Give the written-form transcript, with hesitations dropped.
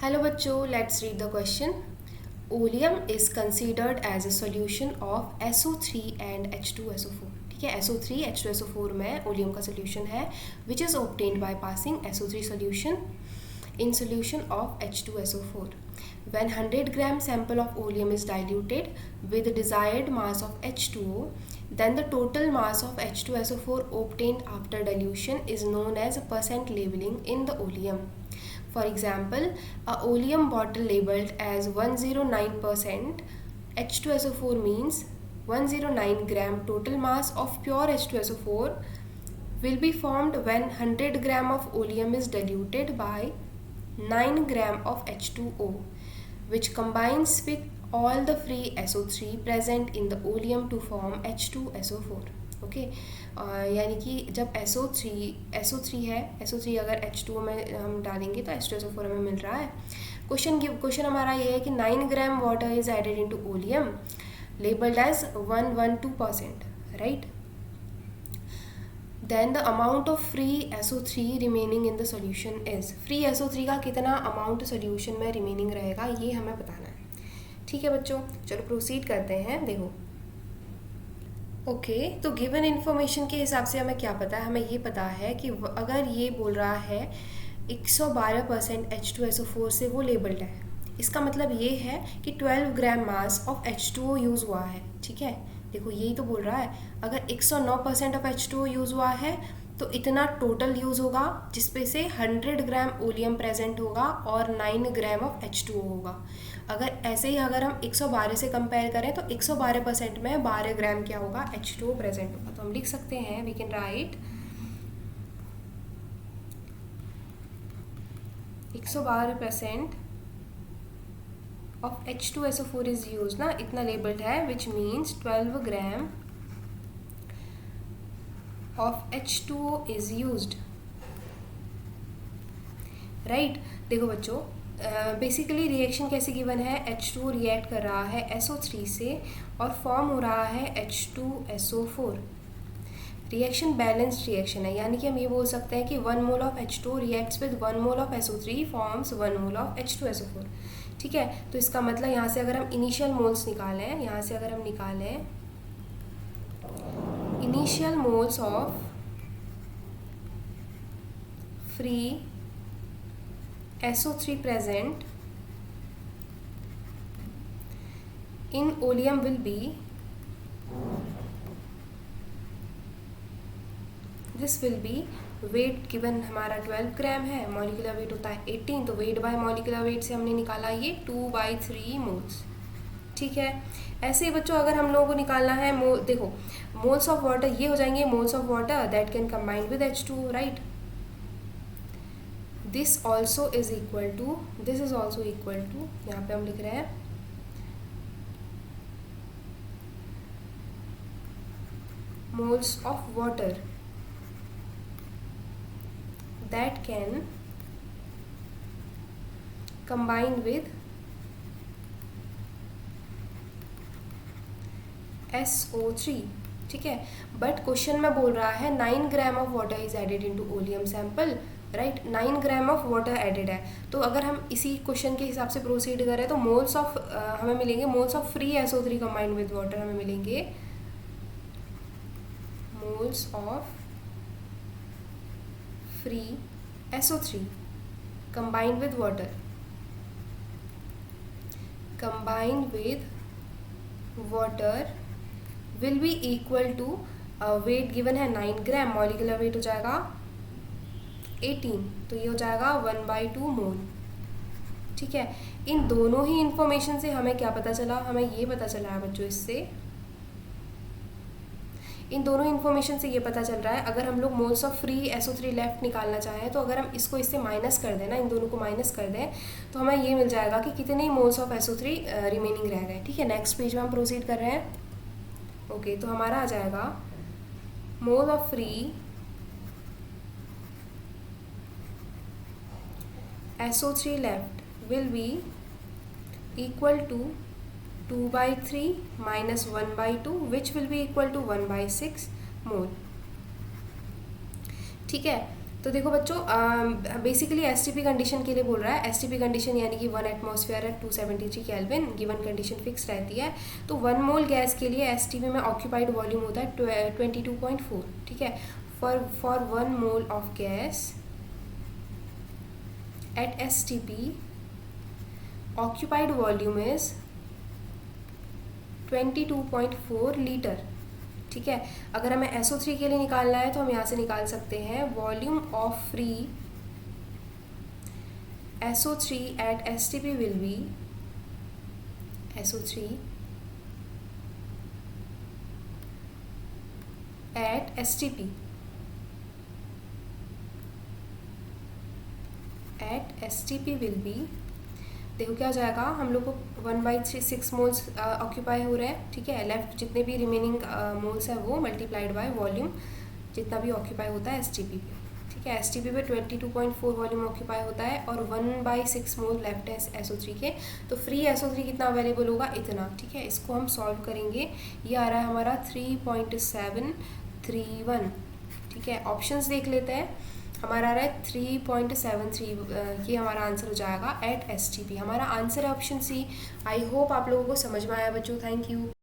Hello बच्चों, let's read the question. Oleum is considered as a solution of SO3 and H2SO4. ठीक है, SO3 H2SO4 में oleum का solution है which is obtained by passing SO3 solution in solution of H2SO4. When 100 gram sample of oleum is diluted with desired mass of H2O, then the total mass of H2SO4 obtained after dilution is known as percent labeling in the oleum. For example, a oleum bottle labeled as 109% H2SO4 means 109 gram total mass of pure H2SO4 will be formed when 100 gram of oleum is diluted by 9 gram of H2O, which combines with all the free SO3 present in the oleum to form H2SO4. Okay, यानी कि जब SO3 है, SO3 अगर H2O में हम डालेंगे तो H2SO4 हमें मिल रहा है. क्वेश्चन हमारा ये है कि 9 gram water is added into oleum labelled as 112%, right. Then the amount of free SO3 remaining in the solution is. Free SO3 का कितना अमाउंट सोल्यूशन में रिमेनिंग रहेगा ये हमें बताना है. ठीक है बच्चों, चलो प्रोसीड करते हैं. देखो, ओके, तो गिवन इन्फॉर्मेशन के हिसाब से हमें क्या पता है. हमें ये पता है कि अगर ये बोल रहा है 112% H2SO4 से वो लेबल्ड है, इसका मतलब ये है कि 12 ग्राम मास ऑफ H2O यूज़ हुआ है. ठीक है, देखो यही तो बोल रहा है. अगर 109% ऑफ H2O यूज़ हुआ है तो इतना टोटल यूज़ होगा जिसपे से 100 ग्राम ओलियम प्रेजेंट होगा और 9 ग्राम ऑफ H2O होगा. अगर ऐसे ही अगर हम 112 से कंपेयर करें तो 112% में 12 ग्राम क्या होगा, H2O प्रेजेंट होगा. तो हम लिख सकते हैं, we can write 112% of H2SO4 is used ना, इतना लेबल्ड है, which means 12 gram of H2O is used, right. देखो बच्चों, बेसिकली रिएक्शन कैसे गिवन है, H2O रिएक्ट कर रहा है SO3 से और फॉर्म हो रहा है H2SO4. रिएक्शन बैलेंस्ड रिएक्शन है, यानी कि हम ये बोल सकते हैं कि 1 mole of H2O reacts with 1 mole of SO3 forms 1 mole of H2SO4. ठीक है, तो इसका मतलब यहाँ से अगर हम इनिशियल मोल्स निकालें, यहाँ से अगर हम निकालें initial moles of free SO3 present in oleum will be, this will be wait given हमारा 12 ग्राम है, मॉलिकुलर वेट होता है 18, तो वेट बाय मॉलिकुलर वेट से हमने निकाला ये 2/3 मोल्स. ठीक है, ऐसे ही बच्चों अगर हम लोगों को निकालना है देखो मोल्स ऑफ वाटर, ये हो जाएंगे moles of water that can combine with H2, right. This also is equal to, this is also equal to, यहाँ पे हम लिख रहे हैं moles of water that can combine with SO3. ठीक है, बट क्वेश्चन में बोल रहा है 9 gram of water is added into oleum sample, right. 9 gram of water added है, तो अगर हम इसी क्वेश्चन के हिसाब से प्रोसीड करें तो मोल्स ऑफ हमें मिलेंगे moles of free SO3 combined with water, हमें मिलेंगे moles of free SO3 combined with water, combined with water will be equal to wait given है 9 ग्राम, मॉलिकुलर वेट हो जाएगा 18, तो ये हो जाएगा 1/2 मोल. ठीक है, इन दोनों ही इंफॉर्मेशन से हमें क्या पता चला, हमें ये पता चला है बच्चों, इससे इन दोनों इन्फॉर्मेशन से ये पता चल रहा है, अगर हम लोग moles of free SO3 left निकालना चाहें तो अगर हम इसको इससे माइनस कर दें ना, इन दोनों को माइनस कर दें तो हमें ये मिल जाएगा कि कितने मोल्स ऑफ SO3 रिमेनिंग रह गए. ठीक है, नेक्स्ट पेज में हम प्रोसीड कर रहे हैं. ओके, तो हमारा आ जाएगा mole of free SO3 left will be equal to 2/3 minus 1/2 which will be equal to 1/6 mole. ठीक है, तो देखो बच्चों, बेसिकली एसटीपी कंडीशन के लिए बोल रहा है। एसटीपी कंडीशन यानी कि 1 atmosphere at 273 kelvin, given condition fix रहती है। तो 1 मोल गैस के लिए एसटीपी में ऑक्यूपाइड वॉल्यूम होता है 22.4, ठीक है। For 1 mole of gas at STP occupied volume is 22.4 litre, ठीक है। अगर हमें SO3 के लिए निकालना है तो हम यहाँ से निकाल सकते हैं volume of free SO3 at STP will be SO3 at STP will be, देखो क्या हो जाएगा, हम लोग को 1/6 मोल्स ऑक्यूपाई हो रहे हैं, ठीक है। लेफ्ट जितने भी रिमेनिंग मोल्स हैं वो मल्टीप्लाइड बाय वॉल्यूम जितना भी ऑक्यूपाई होता है एसटीपी पे, ठीक है। एसटीपी पे 22.4 वॉल्यूम ऑक्यूपाई होता है और 1/6 मोल लेफ्ट है SO3 के। तो फ्री SO3 कितना अवेलेबल होगा, इतना, ठीक है। इसको हम सॉल्व करेंगे, ये आ रहा है हमारा 3.731, ठीक है। ऑप्शंस देख लेते हैं, हमारा आ रहा है 3.73, ये हमारा आंसर हो जाएगा एट STP। हमारा आंसर है ऑप्शन सी। आई होप आप लोगों को समझ में आया बच्चों, थैंक यू।